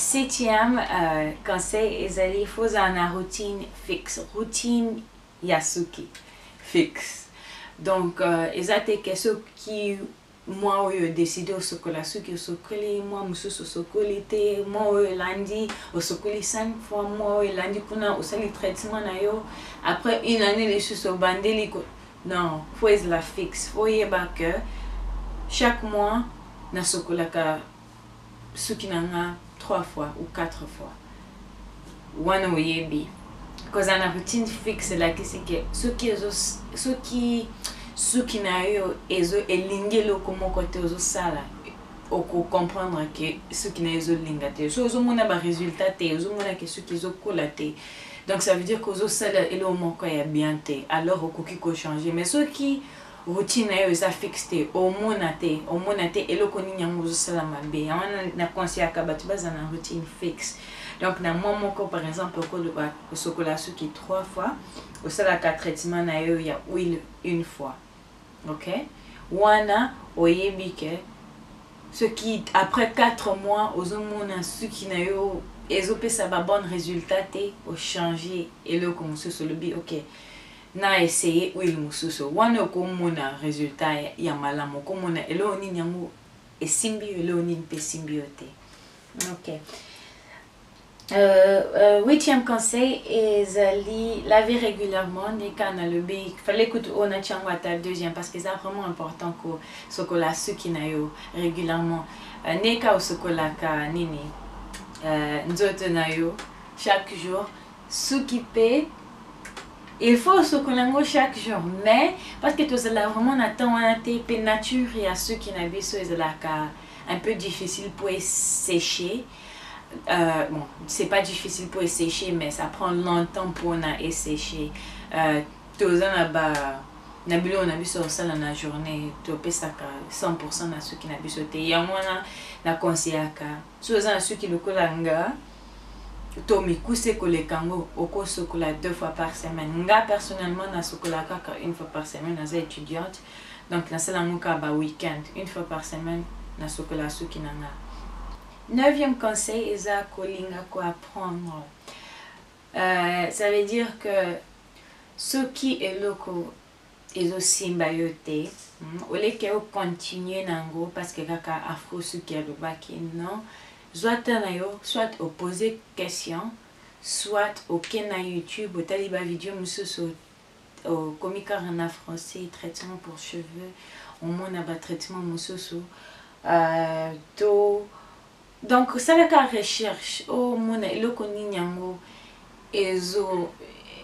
septième conseil ezali faut una routine fixe, routine yasuki fixe. Donc ezate que ce qui moi décidé au sokola suki au sokoli moi mususu sokoli te moi lundi au sokoli 5 fois moi lundi kuna au sali traitement na yo après une année les choses au bandeli non faut la fixe faut y que chaque mois na sokola ka suki nanga 3 fois ou 4 fois wana oyebi cause ana routine fixe là que c'est que suki na yo ezo elingelo como côté ozo sala oko comprendre que suki na ezo lingate so ozo mona ba résultat te ozo mona que suki ezo kolate donc ça veut dire que ozo sala elo moko ya bien te alors okoki ko changer mais suki routine na yo eza fixe te omona te elo koni nyango ozo sala mabe wana na conscient ka batu baza na routine fixe. Donc na moi moko par exemple au sokola suki 3 fois au sala ka traitement na yo ya huile une fois. Ok, wana oyebi que ce qui après 4 mois ozomona suki na yo ezopesa ba bon résultat te o changer eloko mosusu lobi ok na essayer huile mosusu wana okomona résultat ya malamu okomona elo nini yango esimbi elo nini pe simbi te. Ok. Huitième conseil est laver régulièrement les canaux le bec. Fallait que on a tiens ta deuxième parce que c'est vraiment important que sokola suki na yo régulièrement. Neka au sokola ka nini nzoto na yo chaque jour suki pe il faut sokolango chaque jour mais parce que tu as vraiment attend un pe nature et à ceux qui n'avaient so un peu difficile pour sécher. Bon, c'est pas difficile pour sécher, mais ça prend longtemps pour sécher. Tous on a vu sur ça dans la journée, tu peux ça 100% à ceux qui n'ont pas sauté. Il y a moins la conseillère tous ceux qui le collanga. Tomi kuse kole kango oko sokola 2 fois par semaine. Nga personnellement na sokola kaka 1 fois par semaine as étudiante. Donc na selango ka ba week-end 1 fois par semaine na sokola suki nanga. 9e conseil est à kolinga ko apprendre. Ça veut dire que ce qui est loco est aussi mbayote. Au lieu que vous continuez nango parce que kaka afro ce qui est le baki non. Soit au poser question, soit au na YouTube, au taliba vidéo mususu au comica en français traitement pour cheveux, au moins na traitement mususu donc ça la recherche au mona eloko nini yango ezo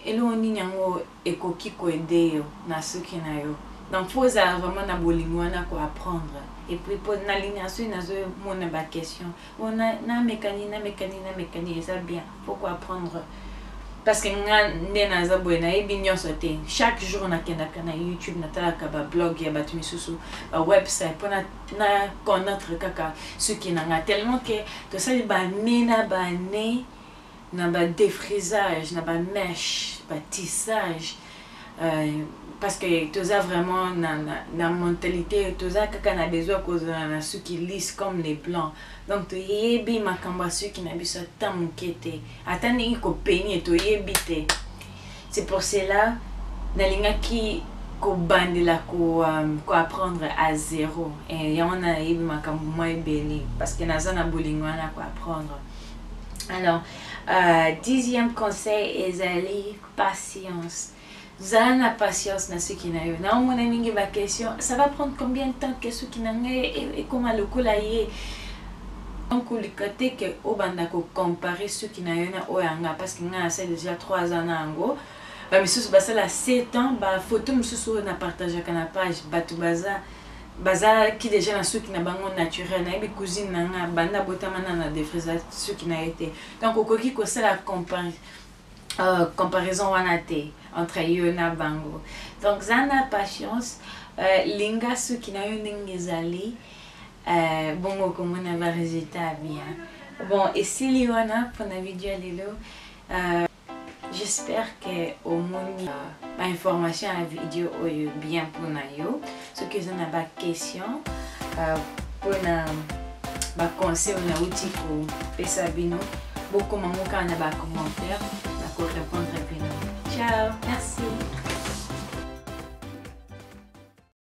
elo nini yango ekoki ko aider yo na suki na yo donc faut vraiment na bolingo na ko apprendre et puis pour na alignation na zo mona ba question on a na mécanique ça bien pourquoi apprendre parce que nga ndena za buena e binyo sote chaque jour na kenda kana YouTube na tala ka ba blog ya batu misusu ba website pour na connaître kaka ce qui n'a tellement que to ça ba nena ba ne na ba défrisage na ba mèche ba tissage parce que tu as vraiment la mentalité tu as kaka na besoin cause na ceux qui lissent comme les blancs donc tu yebi makamba ceux qui na biso tamukete atani ko peigner to yebite c'est pour cela na lingaki ko bandela ko apprendre à zéro et ya wana yebi makambo moi beli parce que na zana bolingo na ko apprendre. Alors 10e conseil est aller patience. Zana patience na ceux qui n'a eu. Na mon ami ba question, ça va prendre combien de temps que ceux qui n'a et comment le colayer. Donc le côté que au banda ko comparer ceux qui n'a eu na oyanga parce que nga c'est déjà 3 ans nango. Ba misusu ba sala 7 ans ba photo misusu na partager kana page batu baza qui déjà na ceux qui n'a bango naturel na bi cousine na banda botamana na défrisage ceux qui n'a été. Donc okoki ko sala comparaison wanate entre eux na bango donc zana patience linga ceux qui n'a eu ningezali bongo comme on a résultat bien bon et si liwana pour la vidéo lelo j'espère que au moins information à la vidéo est bien pour nayo ce que j'en a pas question pour na ba conseils on a outil pour pesa bino beaucoup mamuka na ba commentaire na ko répondre bino ciao.